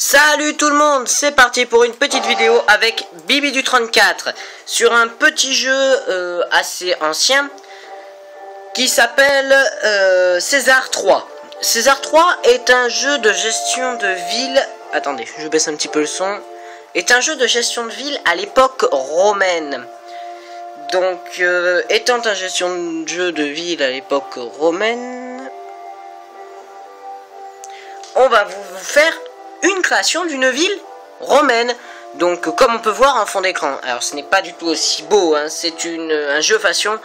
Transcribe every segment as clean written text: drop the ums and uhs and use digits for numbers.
Salut tout le monde, c'est parti pour une petite vidéo avec Bibi du 34 sur un petit jeu assez ancien qui s'appelle César 3. César 3 est un jeu de gestion de ville. Attendez, je baisse un petit peu le son. Est un jeu de gestion de ville à l'époque romaine. Donc, étant un gestion de jeu de ville à l'époque romaine, on va vous faire une création d'une ville romaine. Donc, comme on peut voir en fond d'écran. Alors, ce n'est pas du tout aussi beau, hein, c'est un jeu façon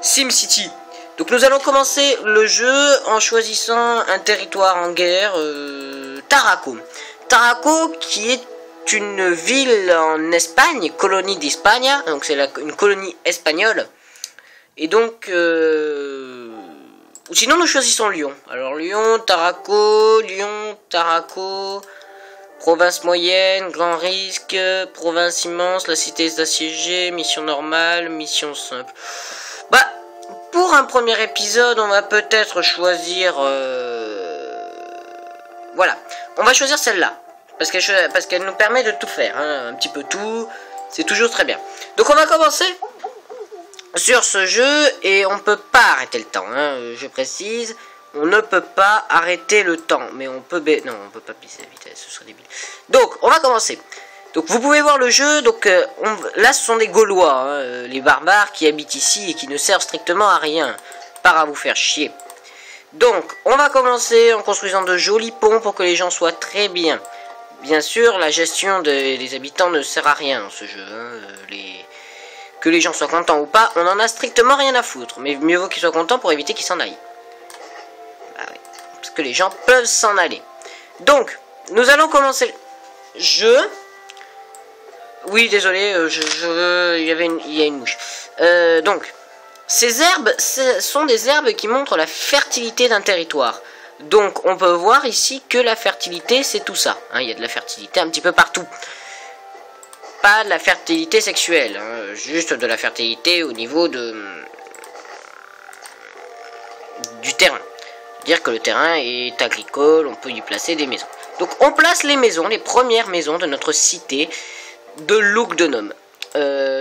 SimCity. Donc, nous allons commencer le jeu en choisissant un territoire en guerre, Tarraco. Tarraco, qui est une ville en Espagne, colonie d'Espagne, donc c'est une colonie espagnole. Et donc, ou sinon nous choisissons Lyon. Alors Lyon, Tarraco, province moyenne, grand risque, province immense, la cité est assiégée, mission normale, mission simple. Bah, pour un premier épisode, on va peut-être choisir, voilà, on va choisir celle-là. Parce qu'elle nous permet de tout faire, hein, un petit peu tout, c'est toujours très bien. Donc on va commencer sur ce jeu et on peut pas arrêter le temps, hein, je précise, on ne peut pas arrêter le temps, mais on peut non, on peut pas baisser la vitesse, ce serait débile. Donc on va commencer. Donc vous pouvez voir le jeu, donc là ce sont des Gaulois, hein, les barbares qui habitent ici et qui ne servent strictement à rien, part à vous faire chier. Donc on va commencer en construisant de jolis ponts pour que les gens soient très bien. Bien sûr, la gestion des habitants ne sert à rien dans ce jeu. Hein. Que les gens soient contents ou pas, on en a strictement rien à foutre. Mais mieux vaut qu'ils soient contents pour éviter qu'ils s'en aillent. Bah oui, parce que les gens peuvent s'en aller. Donc, nous allons commencer le jeu. Oui, désolé, il y a une mouche. Donc, ces herbes sont des herbes qui montrent la fertilité d'un territoire. Donc on peut voir ici que la fertilité c'est tout ça, hein, il y a de la fertilité un petit peu partout. Pas de la fertilité sexuelle, hein, juste de la fertilité au niveau du terrain. C'est-à-dire que le terrain est agricole, on peut y placer des maisons. Donc on place les maisons, les premières maisons de notre cité de Lugdunum.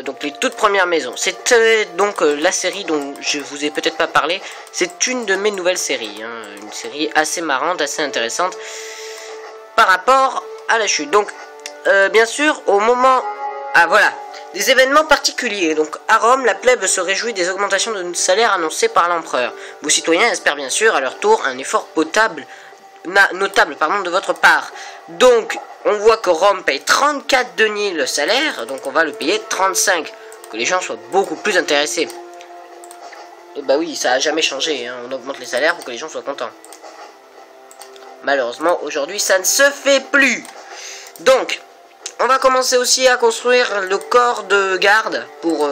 Donc les toutes premières maisons. C'est donc la série dont je vous ai peut-être pas parlé. C'est une de mes nouvelles séries, hein, une série assez marrante, assez intéressante par rapport à la chute. Donc bien sûr au moment, voilà, des événements particuliers. Donc à Rome, la plèbe se réjouit des augmentations de salaire annoncées par l'empereur. Vos citoyens espèrent bien sûr à leur tour un effort notable de votre part. Donc on voit que Rome paye 34 deniers le salaire, donc on va le payer 35, que les gens soient beaucoup plus intéressés. Et bah oui, ça a jamais changé, hein. On augmente les salaires pour que les gens soient contents. Malheureusement, aujourd'hui, ça ne se fait plus. Donc, on va commencer aussi à construire le corps de garde pour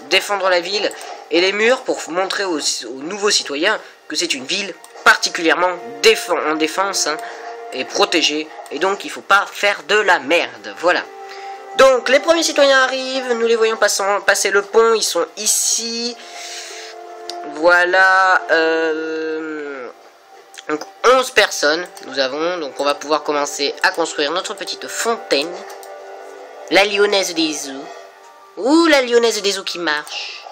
défendre la ville et les murs pour montrer aux nouveaux citoyens que c'est une ville particulièrement en défense, hein, et protégée, et donc il faut pas faire de la merde. Voilà. Donc les premiers citoyens arrivent, nous les voyons passer le pont, ils sont ici. Voilà. Donc 11 personnes nous avons, donc on va pouvoir commencer à construire notre petite fontaine. La lyonnaise des eaux. Ouh, la lyonnaise des eaux qui marche.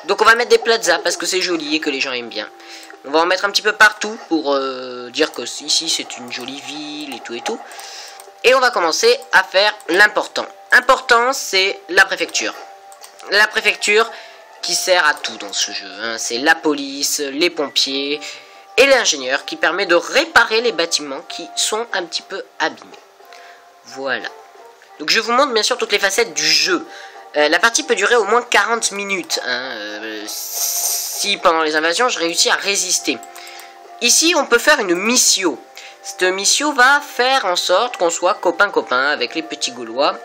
Donc on va mettre des plazas parce que c'est joli et que les gens aiment bien. On va en mettre un petit peu partout pour dire que ici c'est une jolie ville et tout et tout. Et on va commencer à faire l'important. Important, c'est la préfecture. La préfecture qui sert à tout dans ce jeu, hein. C'est la police, les pompiers et l'ingénieur qui permet de réparer les bâtiments qui sont un petit peu abîmés. Voilà. Donc je vous montre bien sûr toutes les facettes du jeu. La partie peut durer au moins 40 minutes, hein, si pendant les invasions je réussis à résister. Ici on peut faire une mission. Cette mission va faire en sorte qu'on soit copain-copain avec les petits Gaulois.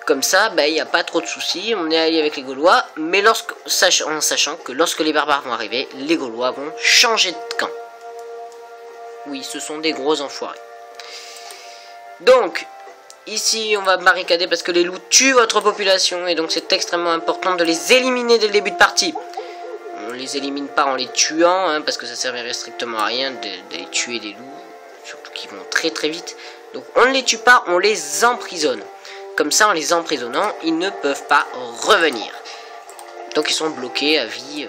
Comme ça, il n'y a pas trop de soucis, on est allié avec les Gaulois. Mais en sachant que lorsque les barbares vont arriver, les Gaulois vont changer de camp. Oui, ce sont des gros enfoirés. Donc, ici, on va barricader parce que les loups tuent votre population. Et donc, c'est extrêmement important de les éliminer dès le début de partie. On les élimine pas en les tuant, hein, parce que ça servirait strictement à rien de les tuer des loups. Surtout qui vont très très vite. Donc on ne les tue pas, on les emprisonne. Comme ça, en les emprisonnant, ils ne peuvent pas revenir. Donc ils sont bloqués à vie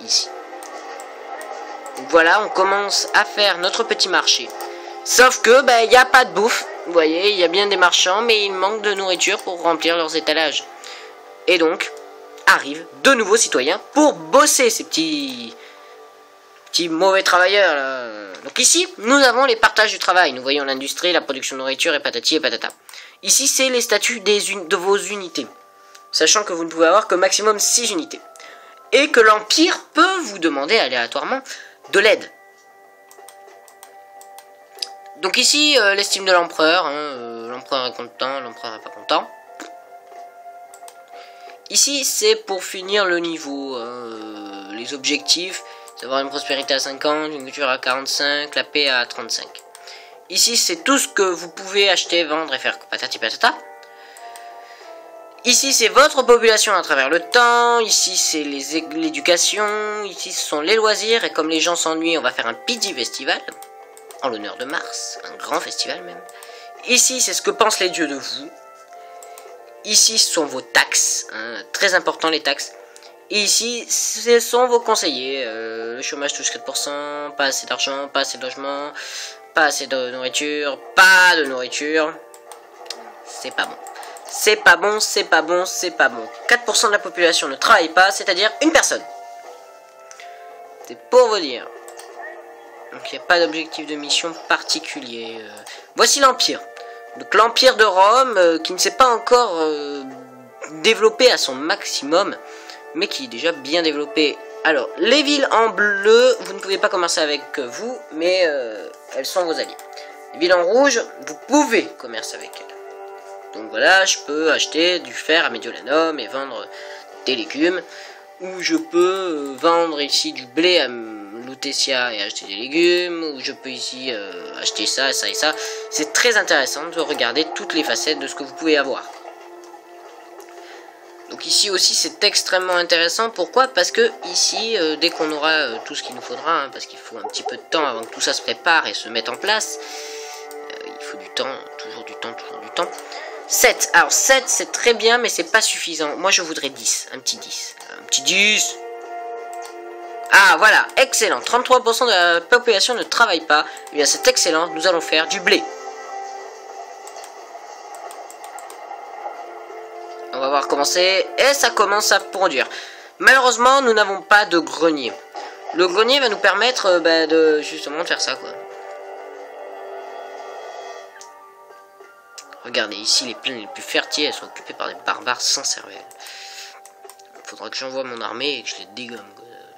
ici. Donc voilà, on commence à faire notre petit marché. Sauf que, il n'y a pas de bouffe. Vous voyez, il y a bien des marchands, mais il manque de nourriture pour remplir leurs étalages. Et donc, arrivent de nouveaux citoyens pour bosser ces petits mauvais travailleurs là. Donc ici, nous avons les partages du travail. Nous voyons l'industrie, la production de nourriture et patati et patata. Ici, c'est les statuts de vos unités. Sachant que vous ne pouvez avoir que maximum 6 unités. Et que l'Empire peut vous demander aléatoirement de l'aide. Donc ici, l'estime de l'empereur. L'empereur est content, l'empereur n'est pas content. Ici, c'est pour finir le niveau. Les objectifs, c'est avoir une prospérité à 50, une culture à 45, la paix à 35. Ici, c'est tout ce que vous pouvez acheter, vendre et faire patati patata. Ici, c'est votre population à travers le temps. Ici, c'est l'éducation. Ici, ce sont les loisirs. Et comme les gens s'ennuient, on va faire un petit festival. En l'honneur de Mars. Un grand festival même. Ici, c'est ce que pensent les dieux de vous. Ici, ce sont vos taxes. Très important, les taxes. Et ici, ce sont vos conseillers. Le chômage touche 4%. Pas assez d'argent. Pas assez de logement. Pas assez de nourriture. Pas de nourriture. C'est pas bon. C'est pas bon, c'est pas bon, c'est pas bon. 4% de la population ne travaille pas, c'est-à-dire une personne. C'est pour vous dire. Donc il n'y a pas d'objectif de mission particulier. Voici l'Empire. Donc l'Empire de Rome, qui ne s'est pas encore développé à son maximum, mais qui est déjà bien développé. Alors, les villes en bleu, vous ne pouvez pas commercer avec vous, mais elles sont vos alliés. Les villes en rouge, vous pouvez commercer avec elles. Donc voilà, je peux acheter du fer à Mediolanum et vendre des légumes. Ou je peux vendre ici du blé à Lutetia et acheter des légumes. Ou je peux ici acheter ça, ça et ça. C'est très intéressant de regarder toutes les facettes de ce que vous pouvez avoir. Donc ici aussi c'est extrêmement intéressant. Pourquoi? Parce que ici, dès qu'on aura tout ce qu'il nous faudra, parce qu'il faut un petit peu de temps avant que tout ça se prépare et se mette en place. Il faut du temps, toujours du temps, toujours du temps. 7. Alors 7 c'est très bien mais c'est pas suffisant. Moi je voudrais 10. Un petit 10. Un petit 10. Ah voilà, excellent. 33% de la population ne travaille pas. Eh bien c'est excellent. Nous allons faire du blé. On va voir comment c'est. Et ça commence à produire. Malheureusement nous n'avons pas de grenier. Le grenier va nous permettre de justement de faire ça quoi. Regardez, ici, les plaines les plus fertiles, elles sont occupées par des barbares sans cervelle. Il faudra que j'envoie mon armée et que je les dégomme.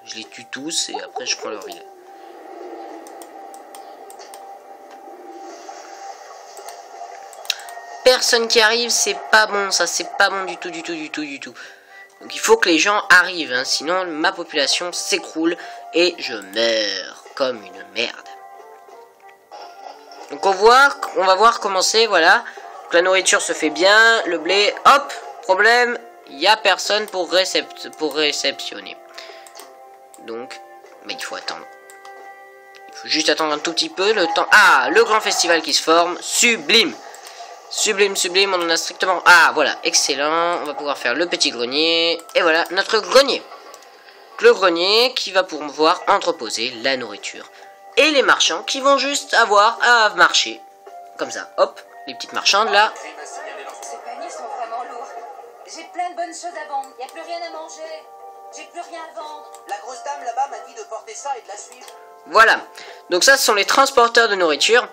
Je les tue tous et après je prends leur ville. Personne qui arrive, c'est pas bon, ça, c'est pas bon du tout, du tout, du tout, du tout. Donc il faut que les gens arrivent, hein, sinon ma population s'écroule et je meurs comme une merde. Donc on va voir comment c'est, voilà. La nourriture se fait bien, le blé, hop, problème, il n'y a personne pour réceptionner. Donc, il faut attendre. Il faut juste attendre un tout petit peu, le temps... Ah, le grand festival qui se forme, sublime. Sublime, sublime, on en a strictement... Ah, voilà, excellent, on va pouvoir faire le petit grenier. Et voilà, notre grenier. Le grenier qui va pouvoir entreposer la nourriture. Et les marchands qui vont juste avoir à marcher. Comme ça, hop. Les petites marchandes là. Ces paniers sont vraiment lourds. J'ai plein de bonnes choses à vendre. Il n'y a plus rien à manger. J'ai plus rien à vendre. La grosse dame là-bas m'a dit de porter ça et de la suivre. Voilà. Donc ça, ce sont les transporteurs de nourriture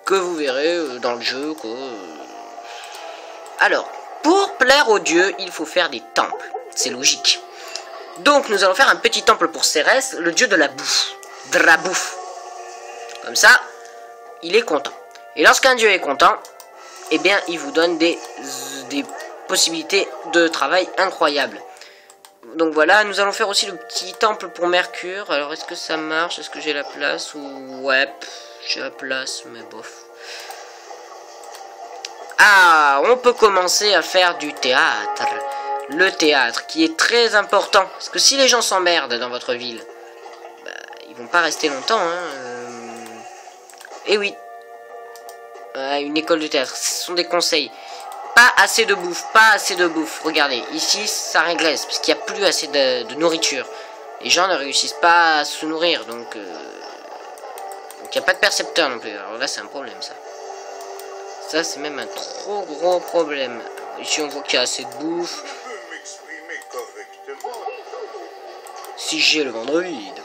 que vous verrez dans le jeu, quoi. Alors, pour plaire aux dieux, il faut faire des temples. C'est logique. Donc, nous allons faire un petit temple pour Cérès, le dieu de la bouffe. De la bouffe. Comme ça, il est content. Et lorsqu'un dieu est content, eh bien, il vous donne des possibilités de travail incroyables. Donc voilà, nous allons faire aussi le petit temple pour Mercure. Alors, est-ce que ça marche? Est-ce que j'ai la place? Ouais, j'ai la place, mais bof. Ah, on peut commencer à faire du théâtre. Le théâtre, qui est très important. Parce que si les gens s'emmerdent dans votre ville, ils vont pas rester longtemps, hein. Et oui, une école de théâtre. Ce sont des conseils. Pas assez de bouffe, pas assez de bouffe. Regardez, ici, ça régresse, parce qu'il n'y a plus assez de nourriture. Les gens ne réussissent pas à se nourrir, donc il n'y a pas de percepteur non plus. Alors là, c'est un problème, ça. Ça, c'est même un trop gros problème. Ici, on voit qu'il y a assez de bouffe. Si j'ai le ventre vide.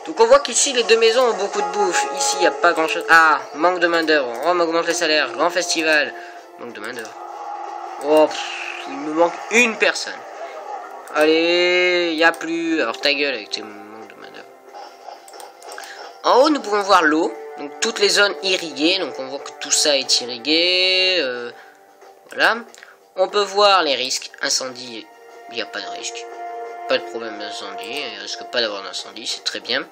Donc on voit qu'ici les deux maisons ont beaucoup de bouffe. Ici il n'y a pas grand chose. Ah, manque de main d'œuvre. Rome augmente les salaires. Grand festival. Manque de main d'œuvre. Oh, il me manque une personne. Allez, il n'y a plus. Alors ta gueule avec tes manques de main d'œuvre. En haut nous pouvons voir l'eau. Donc toutes les zones irriguées. Donc on voit que tout ça est irrigué. Voilà. On peut voir les risques. Incendie, il n'y a pas de risque. Pas de problème d'incendie, il risque pas d'avoir d'incendie, c'est très bien.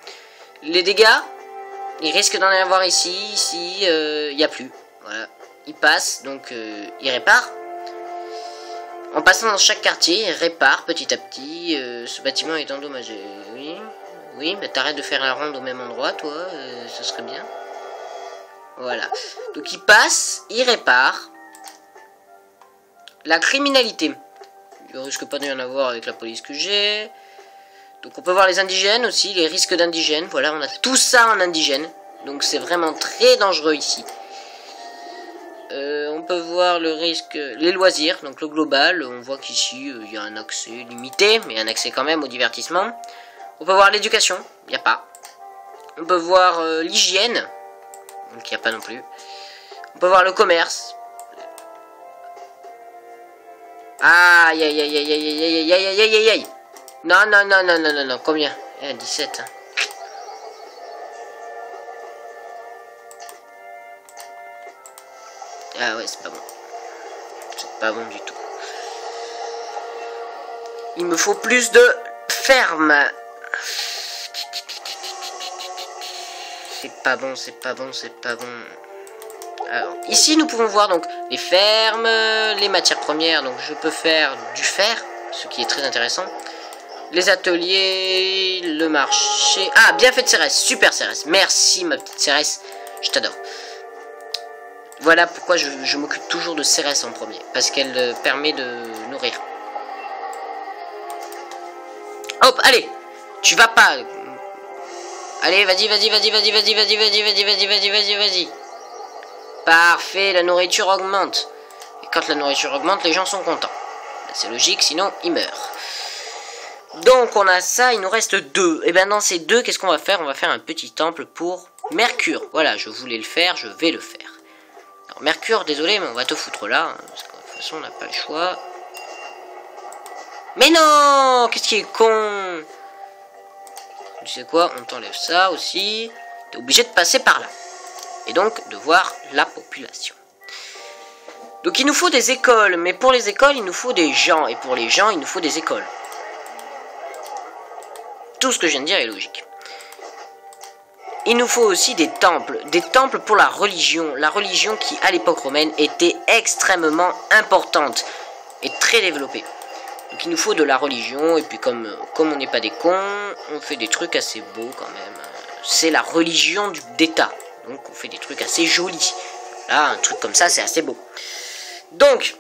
Les dégâts, il risque d'en avoir ici, il n'y a plus. Voilà, il passe, donc il répare. En passant dans chaque quartier, il répare petit à petit. Ce bâtiment est endommagé. Oui, mais t'arrêtes de faire la ronde au même endroit, toi, ce serait bien. Voilà, donc il passe, il répare. La criminalité. Il ne risque pas d'y en avoir avec la police que j'ai. Donc on peut voir les indigènes aussi, les risques d'indigènes. Voilà, on a tout ça en indigène. Donc c'est vraiment très dangereux ici. On peut voir le risque, les loisirs, donc le global. On voit qu'ici il y a un accès limité, mais un accès quand même au divertissement. On peut voir l'éducation, il n'y a pas. On peut voir l'hygiène, donc il n'y a pas non plus. On peut voir le commerce. Aïe aïe aïe aïe aïe aïe aïe aïe aïe aïe aïe. Non, combien 17. Ah ouais, c'est pas bon. C'est pas bon du tout. Il me faut plus de ferme. C'est pas bon, c'est pas bon, c'est pas bon. Alors, ici nous pouvons voir donc les fermes, les matières premières, donc je peux faire du fer, ce qui est très intéressant. Les ateliers, le marché. Ah, bien fait de Cérès, super Cérès, merci ma petite Cérès, je t'adore. Voilà pourquoi je m'occupe toujours de Cérès en premier, parce qu'elle permet de nourrir. Hop, allez, tu vas pas. Allez, vas-y. Parfait, la nourriture augmente. Et quand la nourriture augmente, les gens sont contents. C'est logique, sinon ils meurent. Donc on a ça, il nous reste 2. Et bien dans ces 2, qu'est-ce qu'on va faire? On va faire un petit temple pour Mercure. Voilà, je voulais le faire, je vais le faire. Alors Mercure, désolé, mais on va te foutre là. Hein, parce que de toute façon, on n'a pas le choix. Mais non! Qu'est-ce qui est con? Tu sais quoi? On t'enlève ça aussi. T'es obligé de passer par là. Et donc de voir la population. Donc il nous faut des écoles, mais pour les écoles il nous faut des gens, et pour les gens il nous faut des écoles. Tout ce que je viens de dire est logique. Il nous faut aussi des temples pour la religion qui à l'époque romaine était extrêmement importante et très développée. Donc il nous faut de la religion, et puis comme on n'est pas des cons, on fait des trucs assez beaux quand même. C'est la religion d'État. Donc on fait des trucs assez jolis. Là, un truc comme ça, c'est assez beau. Donc,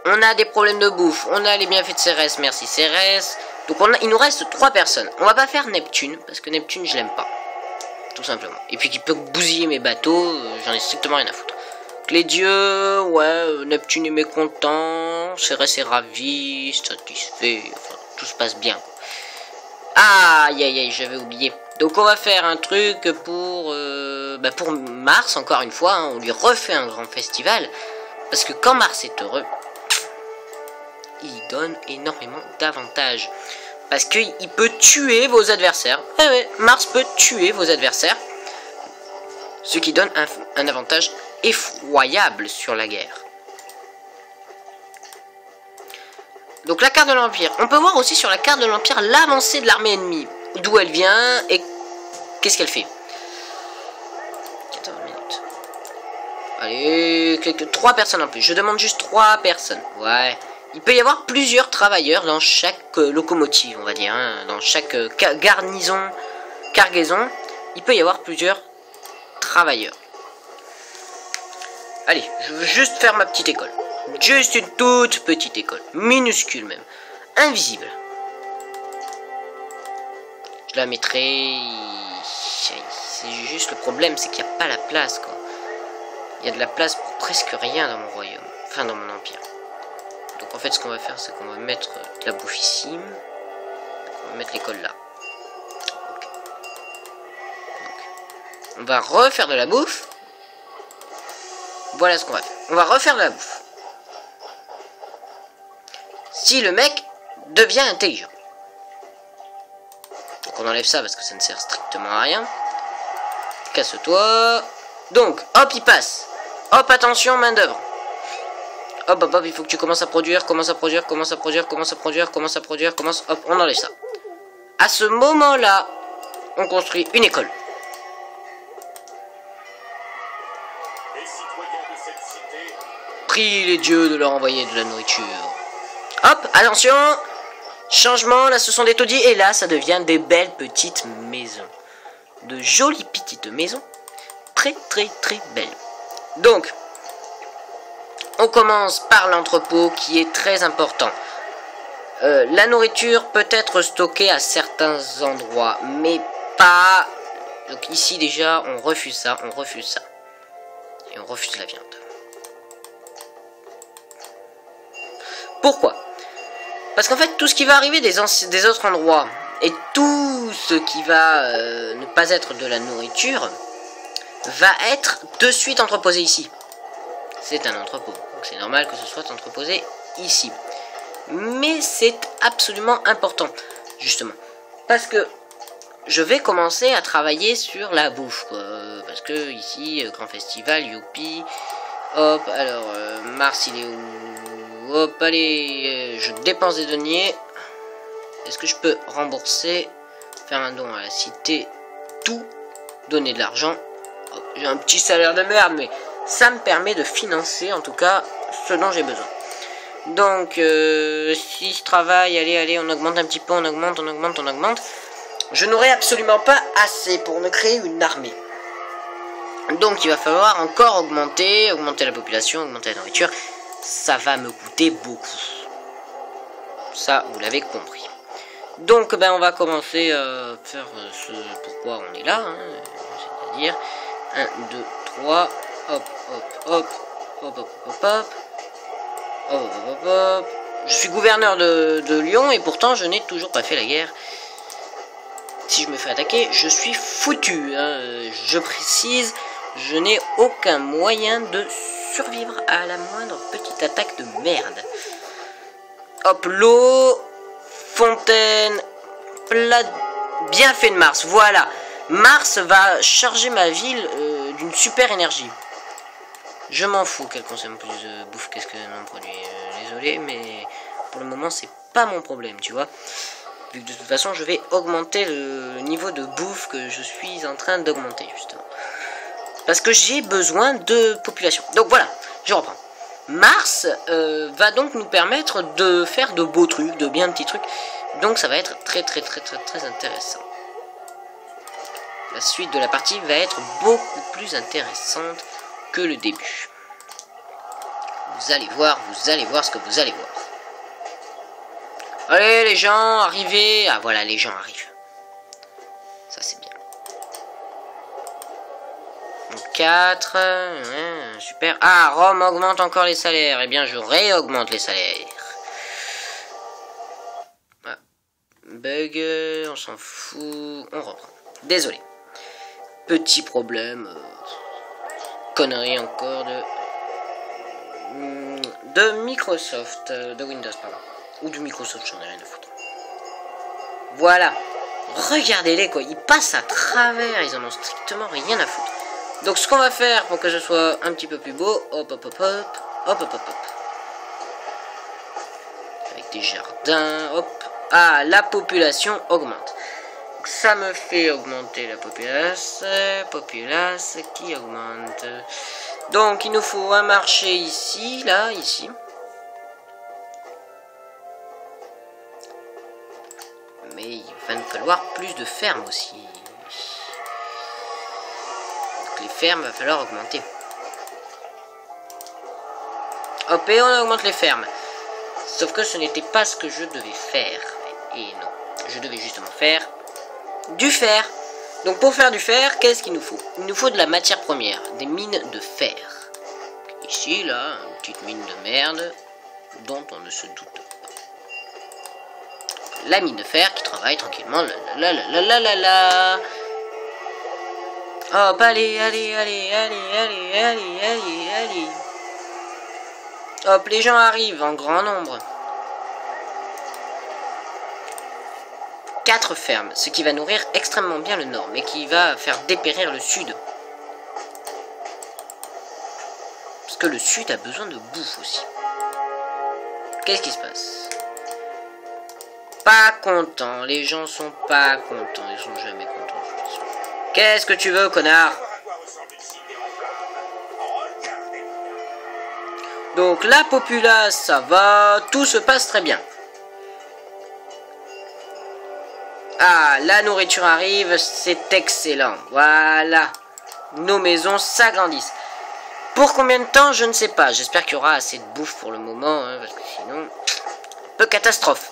on a des problèmes de bouffe. On a les bienfaits de Cérès. Merci Cérès. Donc il nous reste 3 personnes. On va pas faire Neptune, parce que Neptune, je l'aime pas. Tout simplement. Et puis qu'il peut bousiller mes bateaux, j'en ai strictement rien à foutre. Donc, les dieux, ouais, Neptune est mécontent. Cérès est ravi, satisfait. Enfin, tout se passe bien. Aïe aïe aïe, j'avais oublié. Donc on va faire un truc pour Mars, encore une fois, hein, on lui refait un grand festival, parce que quand Mars est heureux, il donne énormément d'avantages, parce qu'il peut tuer vos adversaires. Eh ouais, Mars peut tuer vos adversaires, ce qui donne un avantage effroyable sur la guerre. Donc la carte de l'Empire, on peut voir aussi sur la carte de l'Empire l'avancée de l'armée ennemie, d'où elle vient et qu'est-ce qu'elle fait. 14 minutes. Allez, 3 personnes en plus. Je demande juste 3 personnes. Ouais. Il peut y avoir plusieurs travailleurs dans chaque locomotive, on va dire. Hein, dans chaque cargaison. Il peut y avoir plusieurs travailleurs. Allez, je veux juste faire ma petite école. Juste une toute petite école. Minuscule même. Invisible. Je la mettrai... C'est juste le problème, c'est qu'il n'y a pas la place, quoi. Il y a de la place pour presque rien dans mon royaume. Enfin, dans mon empire. Donc en fait, ce qu'on va faire, c'est qu'on va mettre de la bouffe ici. On va mettre l'école là. Okay. Donc, on va refaire de la bouffe. Voilà ce qu'on va faire. On va refaire de la bouffe. Si le mec devient intelligent. Donc on enlève ça parce que ça ne sert strictement à rien. Casse-toi. Donc, hop, il passe. Hop, attention, main d'œuvre. Hop, hop, hop, il faut que tu commences à produire, commence à produire. Hop, on enlève ça. À ce moment-là, on construit une école. Prie les dieux de leur envoyer de la nourriture. Hop, attention. Changement, là ce sont des taudis. Et là, ça devient des belles petites maisons. De jolies petites maisons. Très, très, très belles. Donc, on commence par l'entrepôt qui est très important. La nourriture peut être stockée à certains endroits, mais pas... Donc ici déjà, on refuse ça, Et on refuse la viande. Pourquoi? Parce qu'en fait, tout ce qui va arriver des autres endroits, et tout ce qui va ne pas être de la nourriture, va être de suite entreposé ici. C'est un entrepôt, donc c'est normal que ce soit entreposé ici. Mais c'est absolument important, justement. Parce que je vais commencer à travailler sur la bouffe, quoi. Parce que ici, grand festival, youpi. Hop, alors, Mars, il est où? Hop, allez, je dépense des deniers. Est-ce que je peux rembourser? Faire un don à la cité. Tout. Donner de l'argent. J'ai un petit salaire de merde, mais ça me permet de financer, en tout cas, ce dont j'ai besoin. Donc, si je travaille, allez, on augmente un petit peu, on augmente. Je n'aurai absolument pas assez pour me créer une armée. Donc, il va falloir encore augmenter la population, augmenter la nourriture. Ça va me coûter beaucoup. Ça, vous l'avez compris. Donc, ben, on va commencer à faire ce pourquoi on est là. Hein, c'est-à-dire, 1, 2, 3, hop. Je suis gouverneur de Lyon et pourtant je n'ai toujours pas fait la guerre. Si je me fais attaquer, je suis foutu. Hein. Je précise, je n'ai aucun moyen de survivre à la moindre petite attaque de merde. Hop, l'eau, fontaine, plat, bien fait de Mars. Voilà, Mars va charger ma ville d'une super énergie. Je m'en fous qu'elle consomme plus de bouffe qu'est-ce que non produit. Désolé, mais pour le moment, c'est pas mon problème, tu vois. Vu que de toute façon, je vais augmenter le niveau de bouffe que je suis en train d'augmenter, justement. Parce que j'ai besoin de population. Donc voilà, je reprends. Mars va donc nous permettre de faire de beaux trucs, de bien petits trucs. Donc ça va être très intéressant. La suite de la partie va être beaucoup plus intéressante que le début. Vous allez voir ce que vous allez voir. Allez les gens, arrivez. Ah voilà, les gens arrivent. Ça c'est bien. Donc 4, super. Ah, Rome augmente encore les salaires. Eh bien je réaugmente les salaires. Ah. Bug, on s'en fout. On reprend. Désolé. Petit problème. Connerie encore de Microsoft, de Windows, pardon. Ou de Microsoft, j'en ai rien à foutre. Voilà. Regardez-les, quoi. Ils passent à travers. Ils en ont strictement rien à foutre. Donc, ce qu'on va faire pour que ce soit un petit peu plus beau, hop. Avec des jardins, hop. Ah, la population augmente. Donc, ça me fait augmenter la populace qui augmente. Donc, il nous faut un marché ici, là, ici. Mais il va nous falloir plus de fermes aussi. Donc les fermes, va falloir augmenter. Hop, et on augmente les fermes. Sauf que ce n'était pas ce que je devais faire. Et non, je devais justement faire du fer. Donc pour faire du fer, qu'est-ce qu'il nous faut? Il nous faut de la matière première, des mines de fer. Ici, là, une petite mine de merde dont on ne se doute pas. La mine de fer qui travaille tranquillement. Hop, allez. Hop, les gens arrivent en grand nombre. 4 fermes, ce qui va nourrir extrêmement bien le nord, mais qui va faire dépérir le sud. Parce que le sud a besoin de bouffe aussi. Qu'est-ce qui se passe? Pas content, les gens sont pas contents, ils sont jamais contents. Qu'est-ce que tu veux, connard? Donc la populace, ça va, tout se passe très bien. Ah, la nourriture arrive, c'est excellent. Voilà, nos maisons s'agrandissent. Pour combien de temps, je ne sais pas. J'espère qu'il y aura assez de bouffe pour le moment, hein, parce que sinon, peu catastrophe.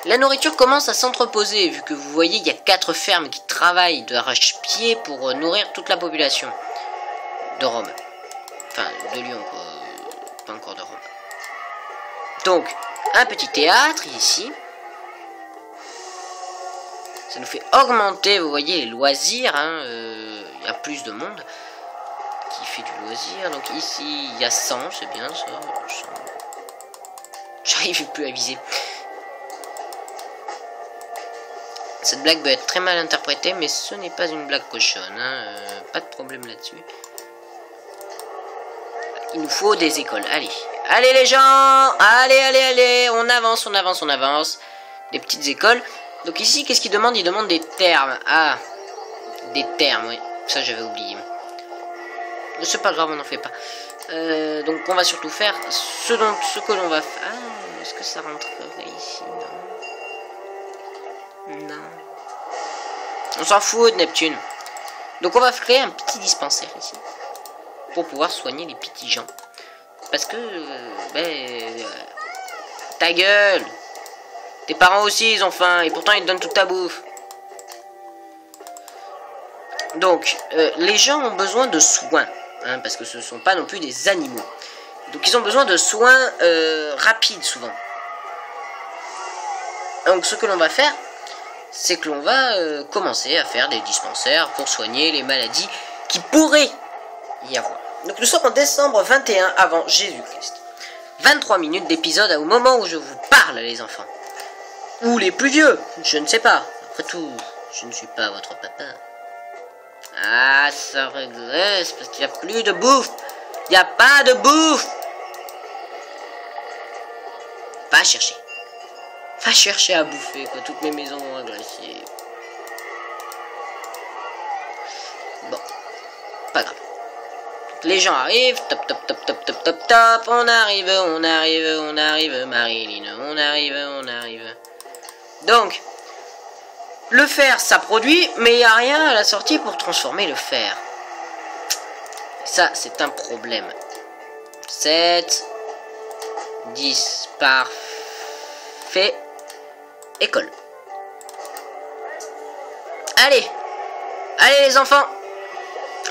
La nourriture commence à s'entreposer, vu que vous voyez, il y a 4 fermes qui travaillent d'arrache-pied pour nourrir toute la population de Rome. Enfin, de Lyon, quoi. Pas encore de Rome. Donc, un petit théâtre, ici. Ça nous fait augmenter, vous voyez, les loisirs. Hein, y a plus de monde qui fait du loisir. Donc ici, il y a 100, c'est bien ça. J'arrive plus à viser. Cette blague peut être très mal interprétée, mais ce n'est pas une blague cochonne. Hein, pas de problème là-dessus. Il nous faut des écoles. Allez. Allez les gens. Allez. On avance. Des petites écoles. Donc ici, qu'est-ce qu'il demande? Il demande des termes. Ah. Des termes, oui. Ça, j'avais oublié. C'est pas grave, on n'en fait pas. Donc on va surtout faire ce que l'on va faire. Ah, est-ce que ça rentrerait ici? Non. On s'en fout de Neptune. Donc on va créer un petit dispensaire ici. Pour pouvoir soigner les petits gens. Parce que... ta gueule! Tes parents aussi, ils ont faim. Et pourtant, ils te donnent toute ta bouffe. Donc, les gens ont besoin de soins. Hein, parce que ce ne sont pas non plus des animaux. Donc, ils ont besoin de soins rapides, souvent. Donc, ce que l'on va faire, c'est que l'on va commencer à faire des dispensaires pour soigner les maladies qui pourraient y avoir. Donc, nous sommes en décembre 21 avant Jésus-Christ. 23 minutes d'épisode au moment où je vous parle, les enfants. Ou les plus vieux, je ne sais pas. Après tout, je ne suis pas votre papa. Ah, ça régresse parce qu'il n'y a plus de bouffe. Il n'y a pas de bouffe. Va chercher. Va chercher à bouffer, quoi. Toutes mes maisons vont agresser. Bon, pas grave. Les gens arrivent, top. On arrive, Marilyn, on arrive. Donc, le fer, ça produit, mais il n'y a rien à la sortie pour transformer le fer. Ça, c'est un problème. 7, 10, parfait. École. Allez les enfants,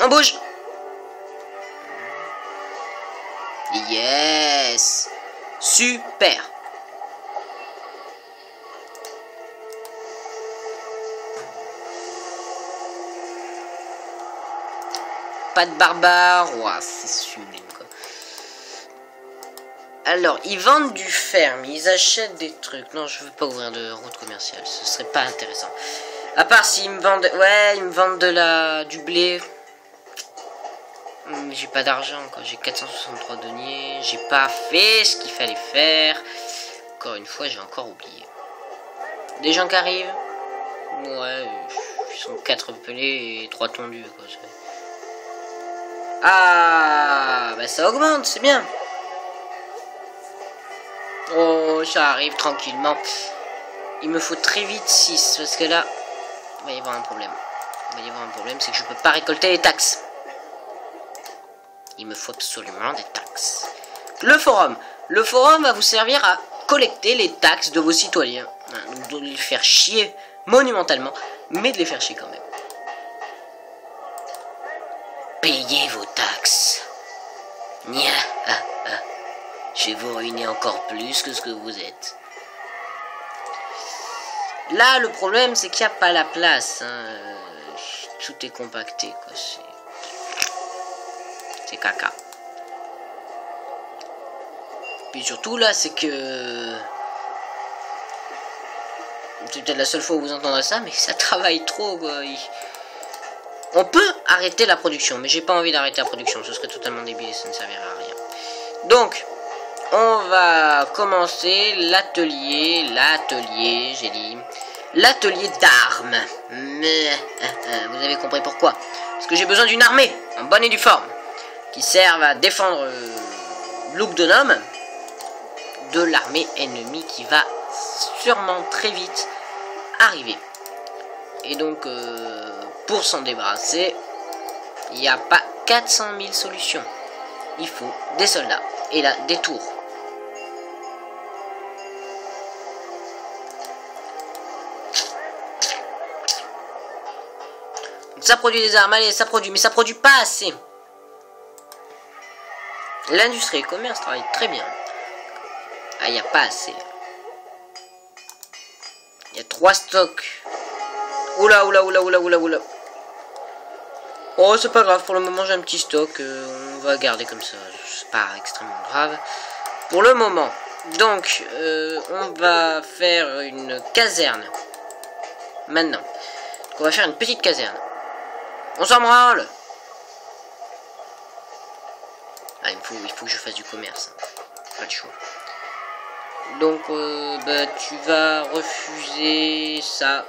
on bouge. Yes. Super. Pas de barbares. Ouah, c'est sublime, quoi. Alors, ils vendent du fer, mais ils achètent des trucs. Non, je veux pas ouvrir de route commerciale. Ce serait pas intéressant. À part s'ils me vendent... Ouais, ils me vendent du blé. J'ai pas d'argent, quoi. J'ai 463 deniers. J'ai pas fait ce qu'il fallait faire. Encore une fois, j'ai encore oublié. Des gens qui arrivent. Ouais, ils sont 4 pelés et 3 tondus, quoi. Ah, bah ça augmente, c'est bien. Oh, ça arrive tranquillement. Il me faut très vite 6, parce que là, il va y avoir un problème. C'est que je peux pas récolter les taxes. Il me faut absolument des taxes. Le forum. Le forum va vous servir à collecter les taxes de vos citoyens. Donc de les faire chier monumentalement, mais de les faire chier quand même. Payez vos taxes. Nya, Je vais vous ruiner encore plus que ce que vous êtes. Là, le problème, c'est qu'il n'y a pas la place. Tout est compacté, quoi. C'est caca. Puis surtout, là, c'est que... C'est peut-être la seule fois où vous entendrez ça, mais ça travaille trop, quoi. On peut arrêter la production, mais j'ai pas envie d'arrêter la production. Ce serait totalement débile, ça ne servirait à rien. Donc, on va commencer l'atelier, j'ai dit... L'atelier d'armes. Vous avez compris pourquoi. Parce que j'ai besoin d'une armée, en bonne et due forme, qui serve à défendre Lugdunum de l'armée ennemie qui va sûrement très vite arriver. Et donc, pour s'en débarrasser, il n'y a pas 400 000 solutions. Il faut des soldats et là, des tours. Ça produit des armes, allez, ça produit, mais ça produit pas assez. L'industrie et le commerce travaillent très bien. Ah, il n'y a pas assez. Il y a 3 stocks. Oula. Oh, c'est pas grave, pour le moment j'ai un petit stock. On va garder comme ça. C'est pas extrêmement grave. Pour le moment. Donc, on va faire une caserne. Maintenant. Donc, on va faire une petite caserne. On s'en branle. Ah, il faut que je fasse du commerce. Pas le choix. Donc, tu vas refuser ça.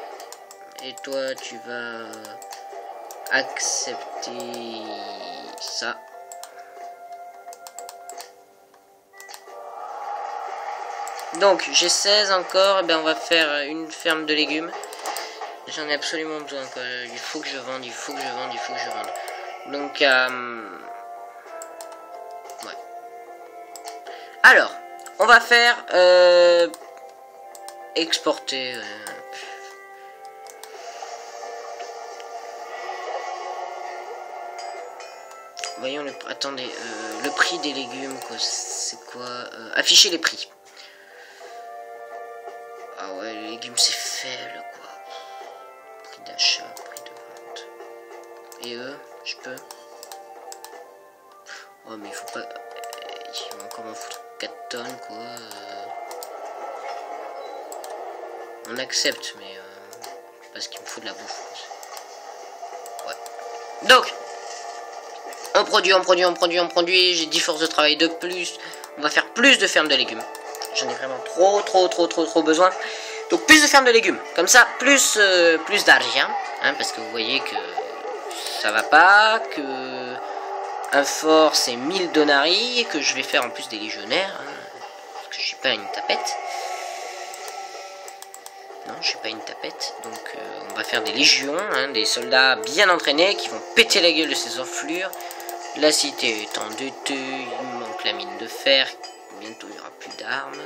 Et toi, tu vas accepter ça. Donc, j'ai 16 encore. Et ben, on va faire une ferme de légumes. J'en ai absolument besoin, quoi. Il faut que je vende, il faut que je vende. Donc, ouais. Alors, on va faire exporter. Voyons le. Attendez, le prix des légumes, quoi. C'est quoi afficher les prix. Ah ouais, les légumes c'est faible, quoi. Prix d'achat, prix de vente. Et eux, je peux. Oh, mais il faut pas. Ils vont encore m'en foutre 4 tonnes, quoi. On accepte, mais parce qu'il me faut de la bouffe. Ouais. Donc, on produit. J'ai 10 forces de travail de plus. On va faire plus de fermes de légumes. J'en ai vraiment trop besoin. Donc plus de fermes de légumes. Comme ça, plus d'argent. Hein, parce que vous voyez que ça va pas. Que un fort c'est 1000 donarii. Et que je vais faire en plus des légionnaires. Hein, parce que je suis pas une tapette. Non, je suis pas une tapette. Donc on va faire des légions. Hein, des soldats bien entraînés qui vont péter la gueule de ces enflures. La cité est en deux, il manque la mine de fer. Bientôt il n'y aura plus d'armes.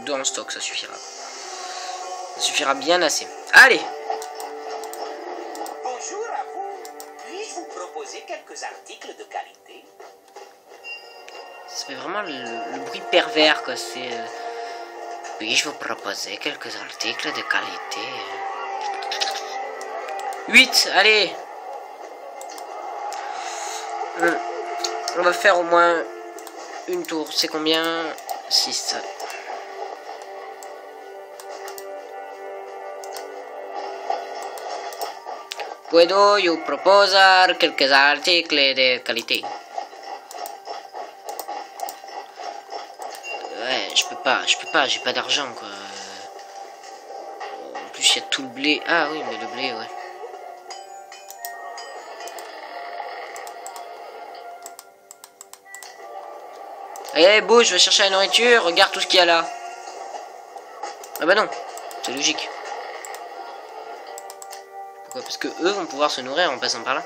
2 en stock, ça suffira. Ça suffira bien assez. Allez. Bonjour à vous. Puis-je vous proposer quelques articles de qualité? Ça fait vraiment le bruit pervers, quoi. C'est. Puis-je vous proposer quelques articles de qualité? 8, allez. On va faire au moins une tour. C'est combien? 6. Puedo yo proposar quelques articles de qualité. Ouais, je peux pas, j'ai pas d'argent, quoi. En plus, il y a tout le blé. Ah oui, mais le blé, ouais. Allez, bouge, je vais chercher la nourriture, regarde tout ce qu'il y a là. Ah bah non, c'est logique. Pourquoi? Parce que eux vont pouvoir se nourrir en passant par là.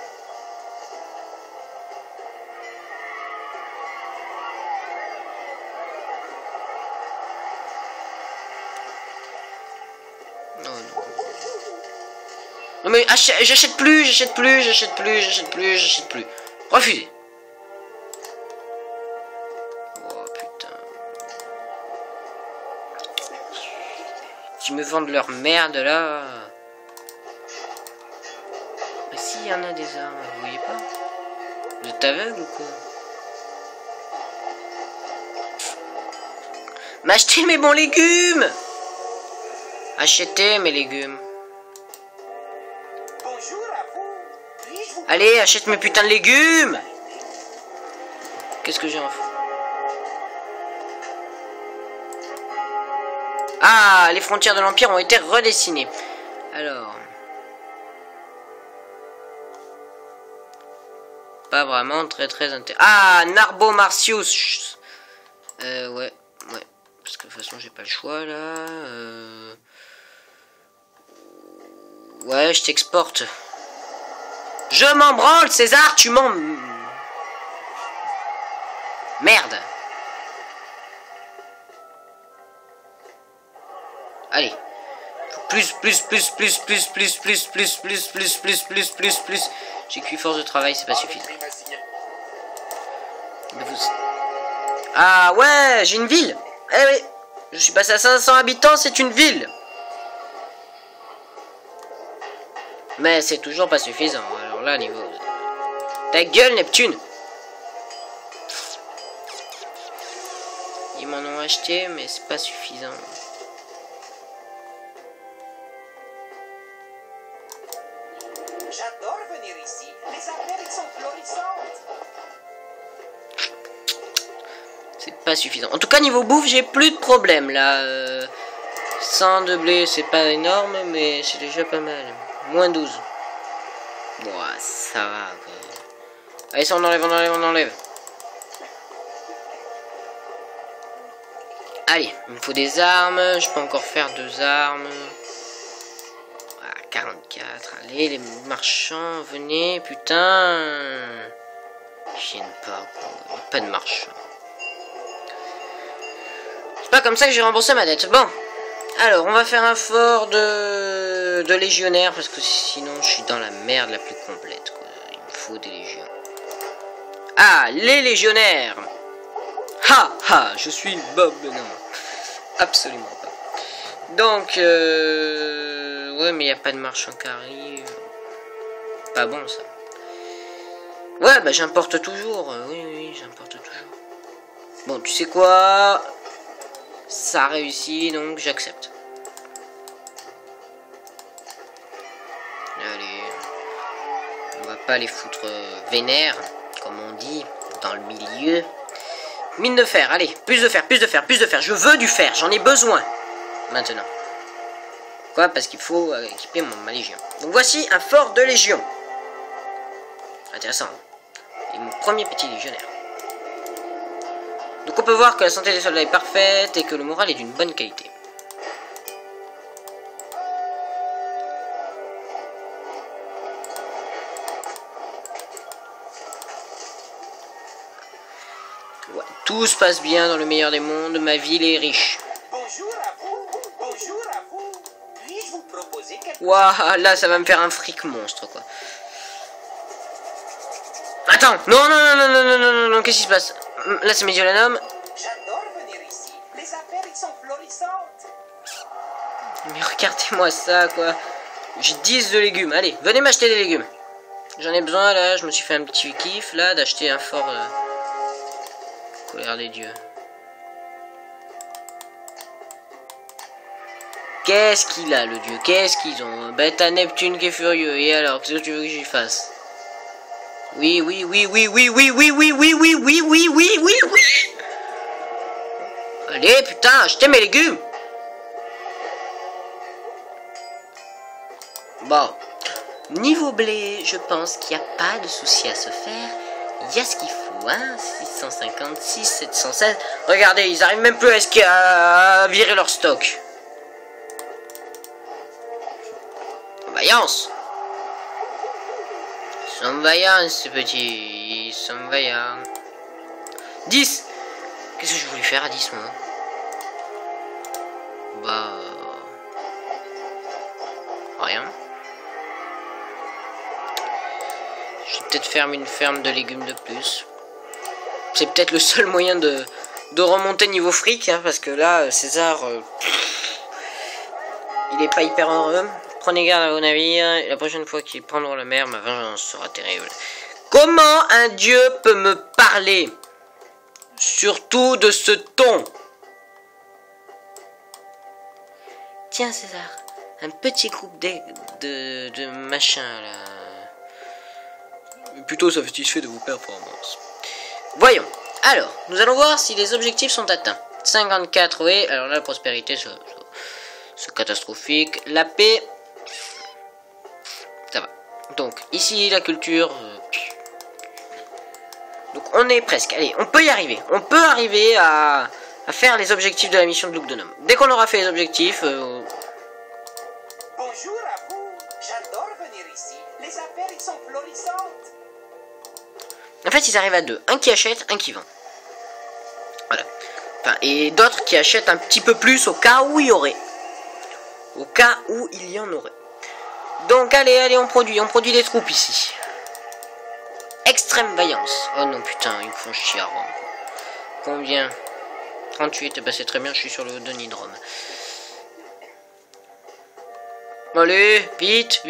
Non mais j'achète plus, j'achète plus, j'achète plus, j'achète plus, j'achète plus. Refusé. Oh putain. Ils me vendent leur merde là. Mais si, il y en a des armes, vous voyez pas? Vous êtes aveugle ou quoi? M'acheter mes bons légumes! Achetez mes légumes. Bonjour à vous. Puis-je vous Allez, achète mes putains de légumes! Qu'est-ce que j'ai en fait? Ah, les frontières de l'Empire ont été redessinées. Alors... Pas vraiment très intéressant. Ah, Narbo Martius. Ouais. Parce que de toute façon, j'ai pas le choix, là. Ouais, je t'exporte. Je m'en branle, César, tu m'en... Merde. Allez. Plus. J'ai qu'une force de travail, c'est pas suffisant. Ah ouais, j'ai une ville. Eh oui, je suis passé à 500 habitants, c'est une ville. Mais c'est toujours pas suffisant. Alors là, niveau... Ta gueule, Neptune. Ils m'en ont acheté, mais c'est pas suffisant. J'adore venir ici. Les affaires sont florissantes. C'est pas suffisant. En tout cas, niveau bouffe, j'ai plus de problème là. 100 de blé, c'est pas énorme, mais c'est déjà pas mal. Moins 12. Bon, ça va quoi. Allez, ça on enlève. Allez, il me faut des armes. Je peux encore faire 2 armes. Voilà, 44. Allez, les marchands, venez, putain. Ils viennent pas, quoi. Pas de marchands. C'est pas comme ça que j'ai remboursé ma dette. Bon. Alors, on va faire un fort de légionnaires, parce que sinon, je suis dans la merde la plus complète, quoi. Il me faut des légions. Ah, les légionnaires. Ha, je suis Bob. Non, absolument pas. Donc, ouais, mais il n'y a pas de marchand qui arrive. Pas bon, ça. Ouais, bah j'importe toujours. Oui, j'importe toujours. Bon, tu sais quoi? Ça a réussi, donc j'accepte. Allez. On va pas les foutre vénère, comme on dit, dans le milieu. Mine de fer, allez. Plus de fer. Je veux du fer, j'en ai besoin. Maintenant. Quoi? Parce qu'il faut équiper ma légion. Donc voici un fort de légion. Intéressant. Et mon premier petit légionnaire. Donc on peut voir que la santé des soldats est parfaite et que le moral est d'une bonne qualité. Ouais, tout se passe bien dans le meilleur des mondes, ma ville est riche. Bonjour à vous. Puis-je vous proposer quelque chose? Waouh, là ça va me faire un fric monstre quoi. Attends, non, qu'est-ce qui se passe? Là c'est Mediolanum. J'adore venir ici. Les affaires sont florissantes. Mais regardez-moi ça quoi. J'ai 10 de légumes, allez, venez m'acheter des légumes. J'en ai besoin là, je me suis fait un petit kiff là d'acheter un fort colère des dieux. Qu'est-ce qu'il a le dieu? Qu'est-ce qu'ils ont? Ben t'as Neptune qui est furieux, et alors, qu'est-ce que tu veux que j'y fasse? Oui. Allez, putain, achetez mes légumes. Bon. Niveau blé, je pense qu'il n'y a pas de souci à se faire. Il y a ce qu'il faut, hein. 656, 716. Regardez, ils arrivent même plus à virer leur stock. Vaillance. Ils sont vaillants, ces petits. Ils sont vaillants. 10. Qu'est-ce que je voulais faire à 10, moi? Bah... rien. Je vais peut-être faire une ferme de légumes de plus. C'est peut-être le seul moyen de remonter niveau fric, hein, parce que là, César, il est pas hyper heureux. Prenez garde à vos navires, et la prochaine fois qu'ils prendront la mer, ma vengeance sera terrible. Comment un dieu peut me parler? Surtout de ce ton. Tiens César, un petit groupe de machin là. Plutôt satisfait de vos performances. Voyons. Alors, nous allons voir si les objectifs sont atteints. 54, oui. Alors là, la prospérité, c'est catastrophique. La paix, ça va. Donc, ici, la culture... Donc, on est presque. Allez, on peut y arriver. On peut arriver à faire les objectifs de la mission de Luc de Nome. Dès qu'on aura fait les objectifs... Bonjour à vous. J'adore venir ici. Les affaires, ils sont florissantes. En fait, ils arrivent à deux. Un qui achète, un qui vend. Voilà. Enfin, et d'autres qui achètent un petit peu plus au cas où il y aurait. Au cas où il y en aurait. Donc, allez, on produit des troupes ici. Extrême vaillance. Oh non, putain, ils me font chier à Rome. Combien? 38, bah c'est très bien, je suis sur le Donidrome. Allez, vite.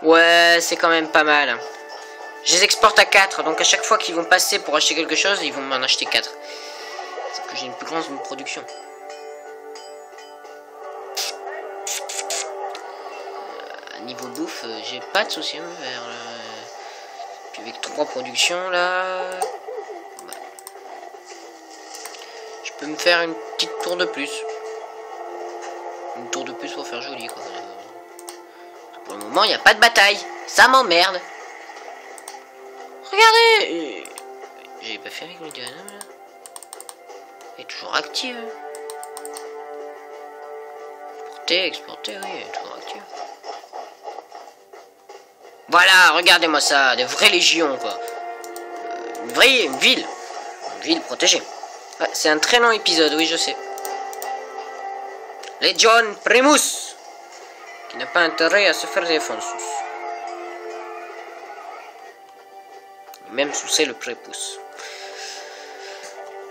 Ouais, c'est quand même pas mal. Je les exporte à 4, donc à chaque fois qu'ils vont passer pour acheter quelque chose, ils vont m'en acheter 4. C'est que j'ai une plus grande production. Niveau bouffe, j'ai pas de soucis à me faire. Puis avec 3 productions là... Ouais. Je peux me faire une petite tour de plus. Une tour de plus pour faire joli quoi. Pour le moment, il n'y a pas de bataille. Ça m'emmerde. Regardez. J'ai pas fait avec Médianum là. Elle est toujours active. Exporter, oui, elle est toujours active. Voilà, regardez-moi ça. Des vraies légions quoi. Une vraie ville. Une ville protégée. Ouais, c'est un très long épisode, oui, je sais. Legion Primus. Qui n'a pas intérêt à se faire défoncer. Même sous c'est le prépuce.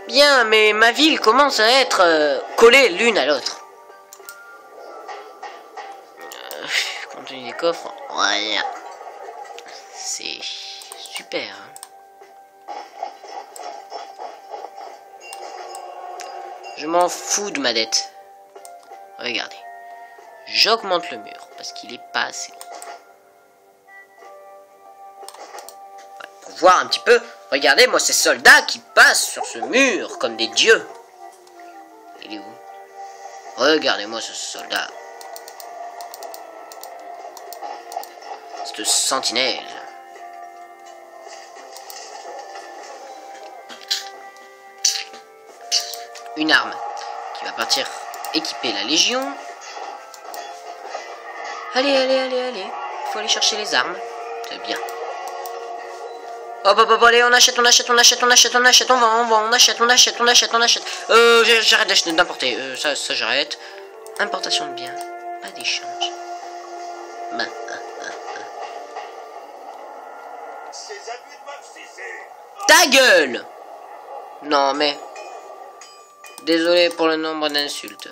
Bien, mais ma ville commence à être collée l'une à l'autre. Contenu des coffres, voilà. C'est super. Hein. Je m'en fous de ma dette. Regardez. J'augmente le mur parce qu'il est pas assez haut. Pour voir un petit peu, regardez moi ces soldats qui passent sur ce mur comme des dieux. Il est où? Regardez-moi ce soldat. Cette sentinelle. Une arme qui va partir équiper la légion. Allez. Faut aller chercher les armes. C'est bien. Hop, allez, on achète, on vend, on achète. J'arrête d'acheter, d'importer. Ça, j'arrête. Importation de biens, pas d'échange. Ta gueule! Non, mais... Désolé pour le nombre d'insultes.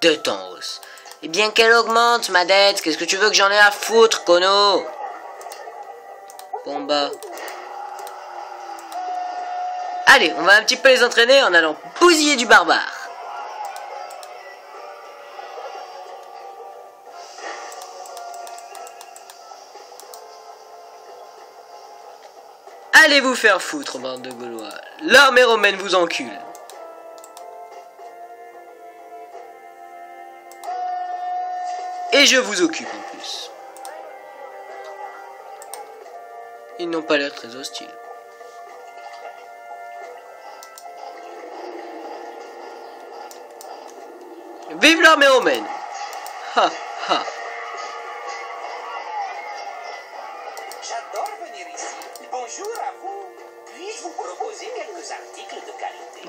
De temps hausse. Eh bien qu'elle augmente ma dette, qu'est-ce que tu veux que j'en ai à foutre, Kono? Bon bah. Allez, on va un petit peu les entraîner en allant bousiller du barbare. Allez vous faire foutre, bande de Gaulois. L'armée romaine vous encule. Et je vous occupe en plus. Ils n'ont pas l'air très hostiles. Vive l'armée romaine! Ha ha! J'adore venir ici. Bonjour à vous. Puis-je vous proposer quelques articles de qualité?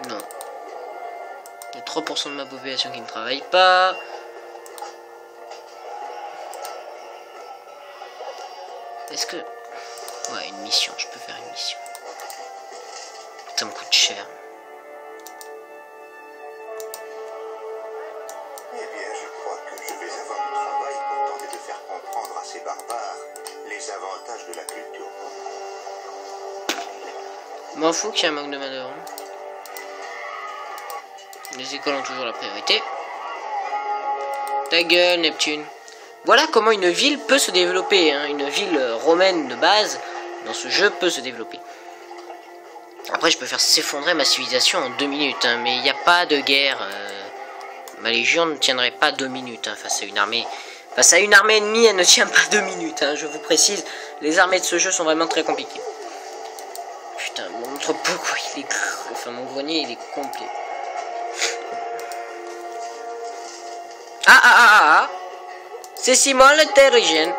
Non. Il y a 3% de ma population qui ne travaille pas. Est-ce que... Ouais, une mission, je peux faire une mission. Ça me coûte cher. Eh bien, je crois que je vais avoir du travail pour tenter de faire comprendre à ces barbares les avantages de la culture. M'en fous qu'il y ait un manque de main-d'œuvre. Les écoles ont toujours la priorité. Ta gueule, Neptune. Voilà comment une ville peut se développer. Hein. Une ville romaine de base, dans ce jeu, peut se développer. Après, je peux faire s'effondrer ma civilisation en 2 minutes. Hein, mais il n'y a pas de guerre. Ma légion ne tiendrait pas 2 minutes hein, face à une armée. Face à une armée ennemie, elle ne tient pas 2 minutes. Hein, je vous précise, les armées de ce jeu sont vraiment très compliquées. Putain, mon entrepôt, quoi, il est... Enfin, mon grenier, il est complet. Ah. C'est Simon le terrien.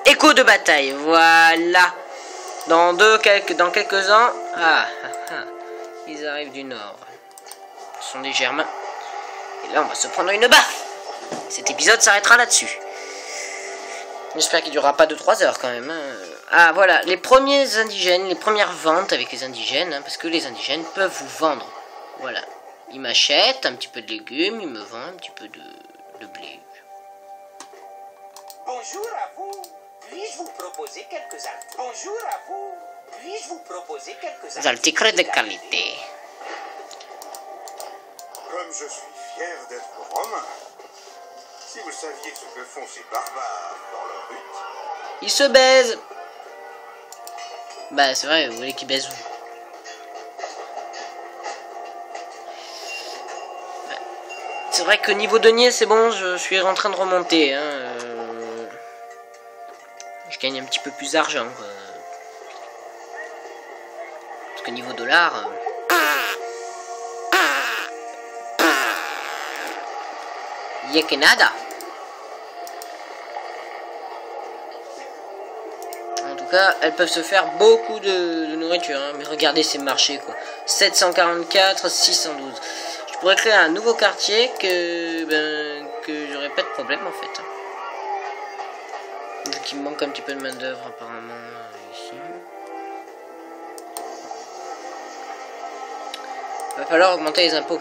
Écho de bataille, voilà. Dans quelques ans... Ils arrivent du nord. Ce sont des Germains. Et là, on va se prendre une baffe. Cet épisode s'arrêtera là-dessus. J'espère qu'il durera pas 2-3 heures quand même. Hein. Ah, voilà, les premiers indigènes, les premières ventes avec les indigènes, hein, parce que les indigènes peuvent vous vendre. Voilà. Ils m'achètent un petit peu de légumes, ils me vendent un petit peu de blé. Bonjour à vous. Puis-je vous proposer quelques articles? Bonjour à vous. Puis-je vous proposer quelques Articles de qualité. Comme je suis fier d'être romain. Si vous saviez ce que font ces barbares dans leur but. Ils se baisent. Bah c'est vrai, vous voulez qu'ils baisent vous. C'est vrai que niveau denier c'est bon, je suis en train de remonter. Hein. Je gagne un petit peu plus d'argent. Parce que niveau dollar... y a que nada. En tout cas, elles peuvent se faire beaucoup de nourriture. Hein. Mais regardez ces marchés quoi. 744, 612. Je pourrais créer un nouveau quartier que j'aurais pas de problème en fait. Vu qu'il me manque un petit peu de main d'œuvre apparemment ici. Va falloir augmenter les impôts.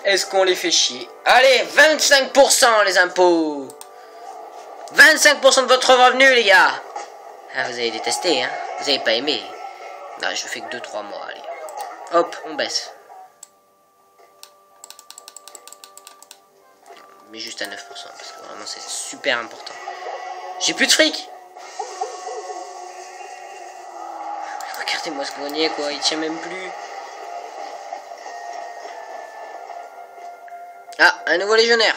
Est-ce qu'on les fait chier? Allez, 25% les impôts. 25% de votre revenu les gars. Ah, vous avez détesté, hein. Vous avez pas aimé. Non, je fais que 2-3 mois, allez. Hop, on baisse. Mais juste à 9%, parce que vraiment c'est super important. J'ai plus de fric. Regardez-moi ce grenier, quoi, il tient même plus. Ah, un nouveau légionnaire.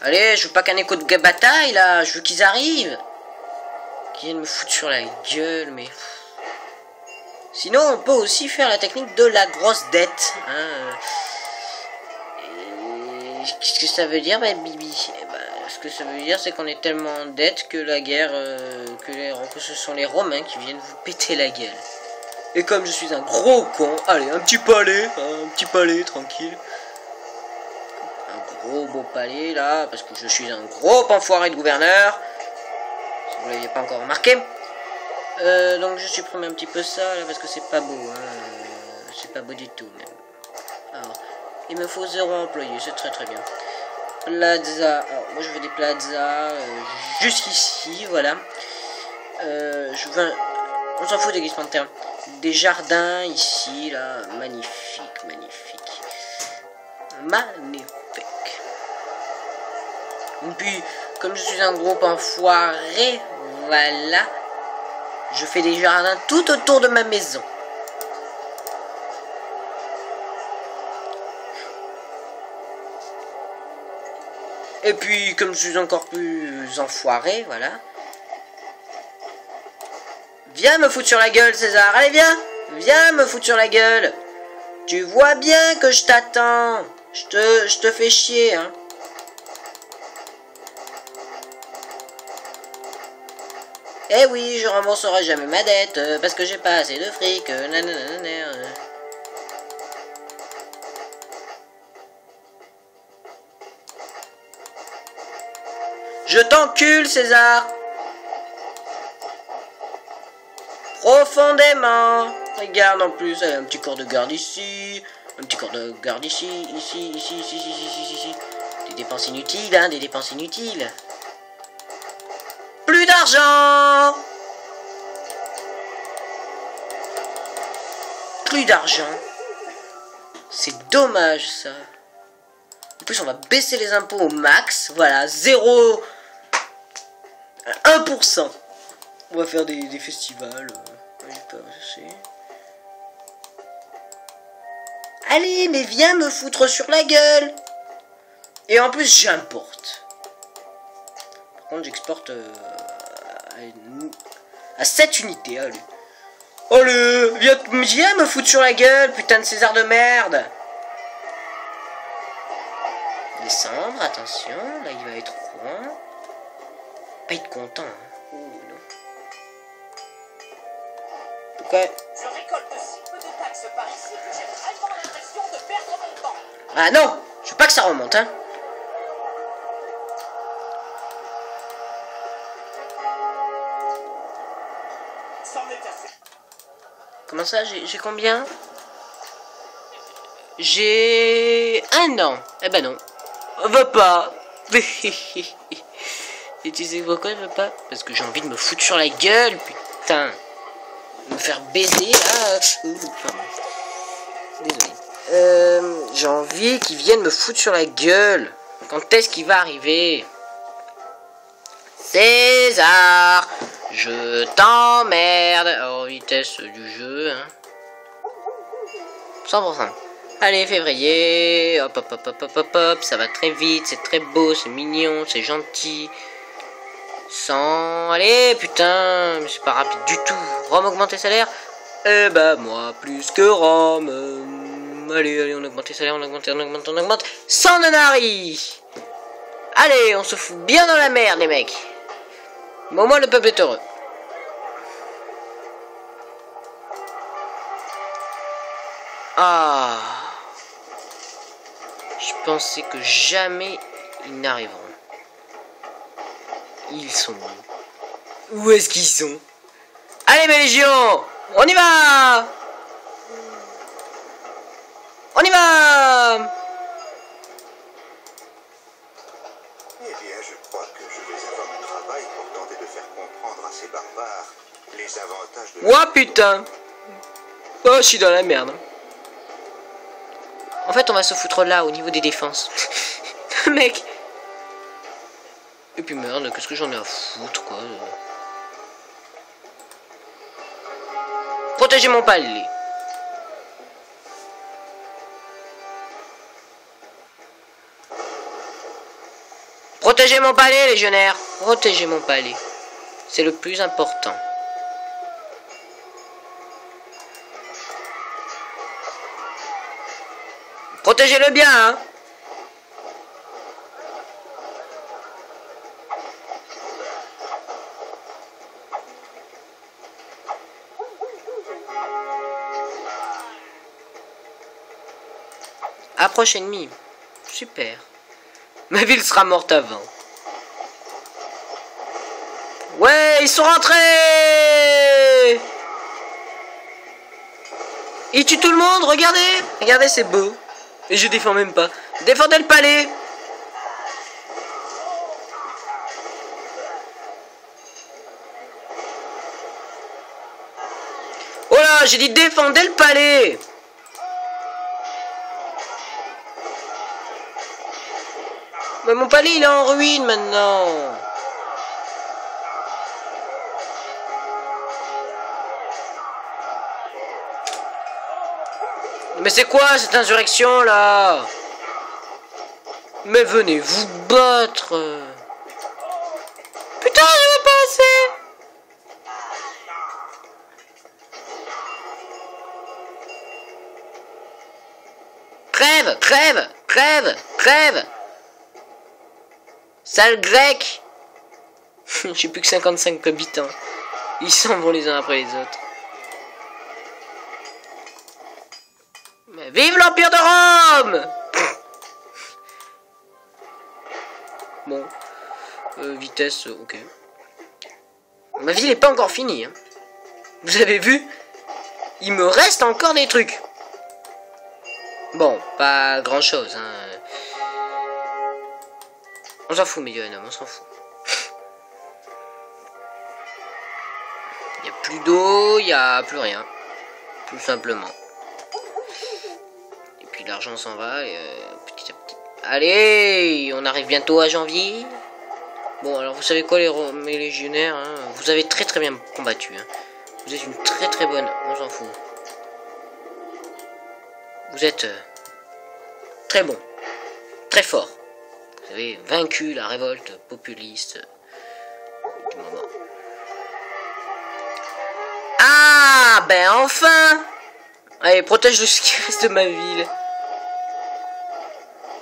Allez, je veux pas qu'un écho de bataille, là. Je veux qu'ils arrivent. Qu'ils viennent me foutre sur la gueule, mais... Sinon, on peut aussi faire la technique de la grosse dette. Hein. Qu'est-ce que ça veut dire, bah, Bibi? Ce que ça veut dire, c'est qu'on est tellement en dette que la guerre... que ce sont les Romains qui viennent vous péter la gueule. Et comme je suis un gros con... Allez, un petit palais, tranquille. Un gros beau palais, là, parce que je suis un gros enfoiré de gouverneur. Si vous l'aviez pas encore remarqué. Donc je supprime un petit peu ça là parce que c'est pas beau, hein. C'est pas beau du tout même. Alors, il me faut 0 employé, c'est très très bien. Plaza, alors moi je veux des plazas jusqu'ici, voilà. Je veux on s'en fout des glissements de terrain. Des jardins ici, là, magnifique, magnifique. Magnifique. Et puis, comme je suis un gros enfoiré, voilà. Je fais des jardins tout autour de ma maison. Et puis, comme je suis encore plus enfoiré, voilà. Viens me foutre sur la gueule, César. Allez, viens. Viens me foutre sur la gueule. Tu vois bien que je t'attends. Je te fais chier, hein. Eh oui, je rembourserai jamais ma dette parce que j'ai pas assez de fric. Je t'encule, César. Profondément. Regarde en plus, un petit corps de garde ici. Un petit corps de garde ici, ici. Des dépenses inutiles, hein, des dépenses inutiles. Plus d'argent. Plus d'argent. C'est dommage ça. En plus on va baisser les impôts au max. Voilà, 0. 1%. On va faire des festivals. Allez, mais viens me foutre sur la gueule. Et en plus j'importe. Par contre j'exporte à 7 unités. Allez. Allez, viens me foutre sur la gueule, putain de César de merde. Descendre, attention, là il va être rond. Pas être content. Hein. Oh, non. Pourquoi? Je récolte si peu de taxes par ici que j'ai vraiment l'impression de perdre mon temps. Ah non, je veux pas que ça remonte, hein. C'en est assez. Comment ça, j'ai combien? J'ai 1 an. Eh ben non. On veut pas. Et tu sais pourquoi je veux pas? Parce que j'ai envie de me foutre sur la gueule, putain. Me faire baiser, là. Désolé. J'ai envie qu'ils viennent me foutre sur la gueule. Quand est-ce qu'il va arriver? César, je t'emmerde. Oh, vitesse du jeu, hein. 100%. Allez, février. Hop, hop, hop, hop, hop, hop, hop. Ça va très vite, c'est très beau, c'est mignon, c'est gentil. 100. Allez, putain, mais c'est pas rapide du tout. Rome augmente les salaires? Eh ben, moi, plus que Rome. Allez, on augmente les salaires, on augmente. 100 nanari. Allez, on se fout bien dans la merde, les mecs. Mais au moins, le peuple est heureux. Ah. Je pensais que jamais ils n'arriveront. Ils sont où? Où est-ce qu'ils sont? Allez, mes légions, on y va! On y va! Eh bien, je crois que je vais avoir du travail pour tenter de faire comprendre à ces barbares les avantages de... Ouah, putain! Oh, je suis dans la merde. En fait, on va se foutre là, au niveau des défenses. Mec! Et puis merde, qu'est-ce que j'en ai à foutre, quoi. Protégez mon palais. Protégez mon palais, légionnaires. Protégez mon palais. C'est le plus important. Protégez-le bien, hein. Approche ennemi. Super. Ma ville sera morte avant. Ouais, ils sont rentrés. Ils tuent tout le monde, regardez. Regardez, c'est beau. Et je défends même pas. Défendez le palais. Oh là, j'ai dit défendez le palais. Mais mon palais, il est en ruine maintenant. Mais c'est quoi cette insurrection là? Mais venez vous battre. Putain, je veux pas assez. Crève, crève, crève, crève. Sale grec. J'ai plus que 55 habitants. Ils s'en vont les uns après les autres. Mais vive l'Empire de Rome. Bon. vitesse, ok. Ma vie n'est pas encore finie. Hein. Vous avez vu? Il me reste encore des trucs. Bon, pas grand chose. Hein. On s'en fout, milieu homme, on s'en fout. Il n'y a plus d'eau, il n'y a plus rien. Tout simplement. Et puis l'argent s'en va. Et, petit à petit. Allez, on arrive bientôt à janvier. Bon, alors vous savez quoi, mes légionnaires, hein, vous avez très très bien combattu. Hein. Vous êtes une très très bonne. On s'en fout. Vous êtes très bon. Très fort. Vous avez vaincu la révolte populiste du moment. Ah, ben enfin! Allez, protège ce qui reste de ma ville.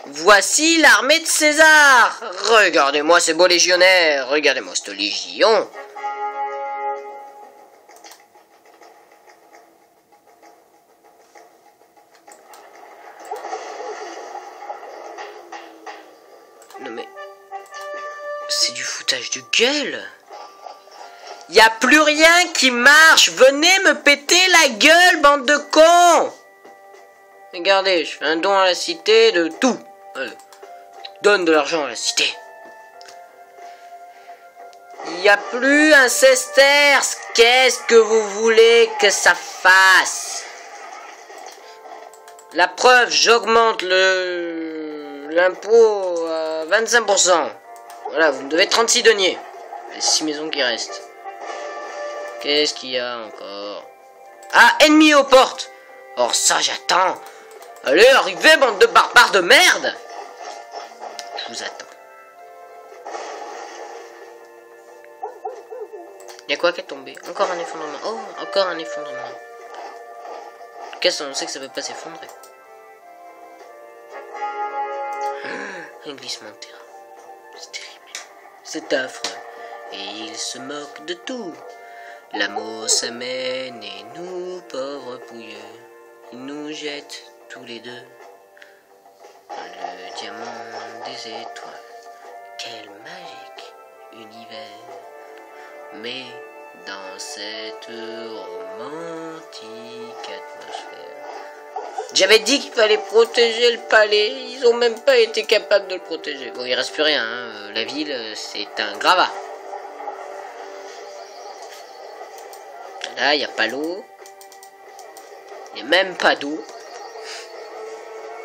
Voici l'armée de César. Regardez-moi ces beaux légionnaires. Regardez-moi cette légion. Non mais... c'est du foutage de gueule. Y a plus rien qui marche. Venez me péter la gueule, bande de cons. Regardez, je fais un don à la cité de tout. Je donne de l'argent à la cité. Il n'y a plus un sesterce. Qu'est-ce que vous voulez que ça fasse? La preuve, j'augmente l'impôt à 25%. Voilà, vous me devez 36 deniers. Les 6 maisons qui restent. Qu'est-ce qu'il y a encore? Ah, ennemi aux portes. Or ça, j'attends. Allez, arrivez, bande de barbares de merde. Je vous attends. Y'a quoi qui est tombé? Encore un effondrement. Oh, encore un effondrement. Qu'est-ce qu'on sait que ça peut pas s'effondrer? Un glissement de terrain. C'est terrible. C'est affreux. Et il se moque de tout. L'amour s'amène et nous, pauvres pouilleux, il nous jette tous les deux. Le diamant des étoiles. Quel magique univers. Mais dans cette romantique atmosphère. J'avais dit qu'il fallait protéger le palais. Ils ont même pas été capables de le protéger. Bon, il reste plus rien. Hein. La ville, c'est un gravat. Là, il n'y a pas l'eau. Il n'y a même pas d'eau.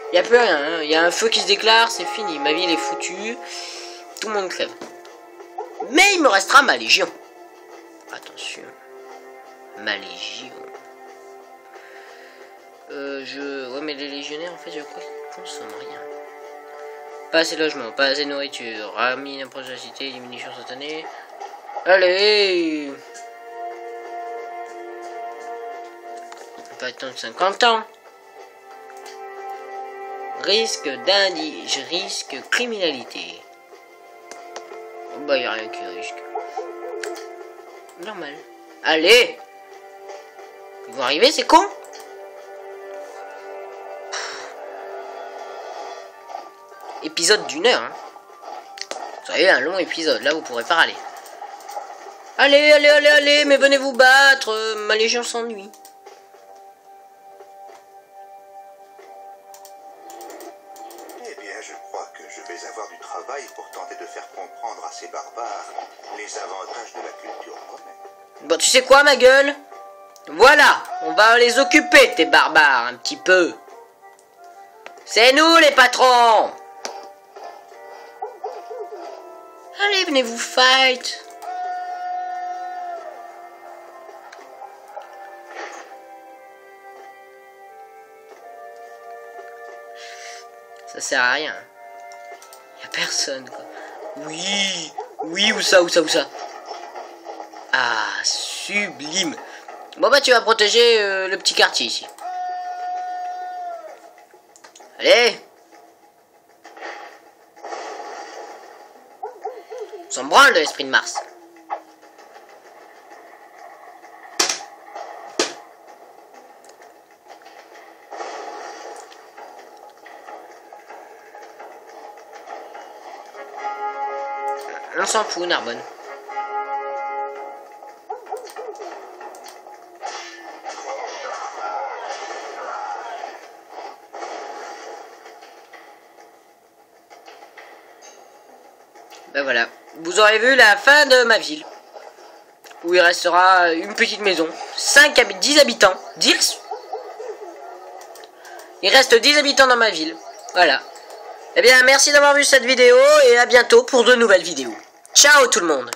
Il n'y a plus rien. Il y a un feu qui se déclare, c'est fini. Ma ville est foutue. Tout le monde crève. Mais il me restera ma légion. Attention. Ma légion. Ouais, mais les légionnaires, en fait, je crois qu'ils consomment rien. Pas assez de logement, pas assez de nourriture. Ramis d'approche de la cité, diminution satanée. Allez! Pas attendre 50 ans. Risque d'indige, risque criminalité. Oh bah y a rien qui risque. Normal. Allez. Ils vont arriver, c'est con. Épisode d'1 heure. Hein. Vous savez, un long épisode. Là, vous pourrez pas aller. Allez, allez, allez, allez, mais venez vous battre. Ma légion s'ennuie. Pour tenter de faire comprendre à ces barbares les avantages de la culture romaine. Bon, tu sais quoi, ma gueule? Voilà, on va les occuper, tes barbares, un petit peu. C'est nous, les patrons. Allez, venez vous fight. Ça sert à rien. Y'a personne, quoi. Oui, oui, où ça, où ça, où ça? Ah, sublime. Bon bah tu vas protéger le petit quartier ici. Allez. On s'en branle de l'esprit de Mars. On s'en fout, Narbonne. Ben voilà. Vous aurez vu la fin de ma ville. Où il restera une petite maison. 10 habitants. 10 ? Il reste 10 habitants dans ma ville. Voilà. Eh bien, merci d'avoir vu cette vidéo et à bientôt pour de nouvelles vidéos. Ciao tout le monde!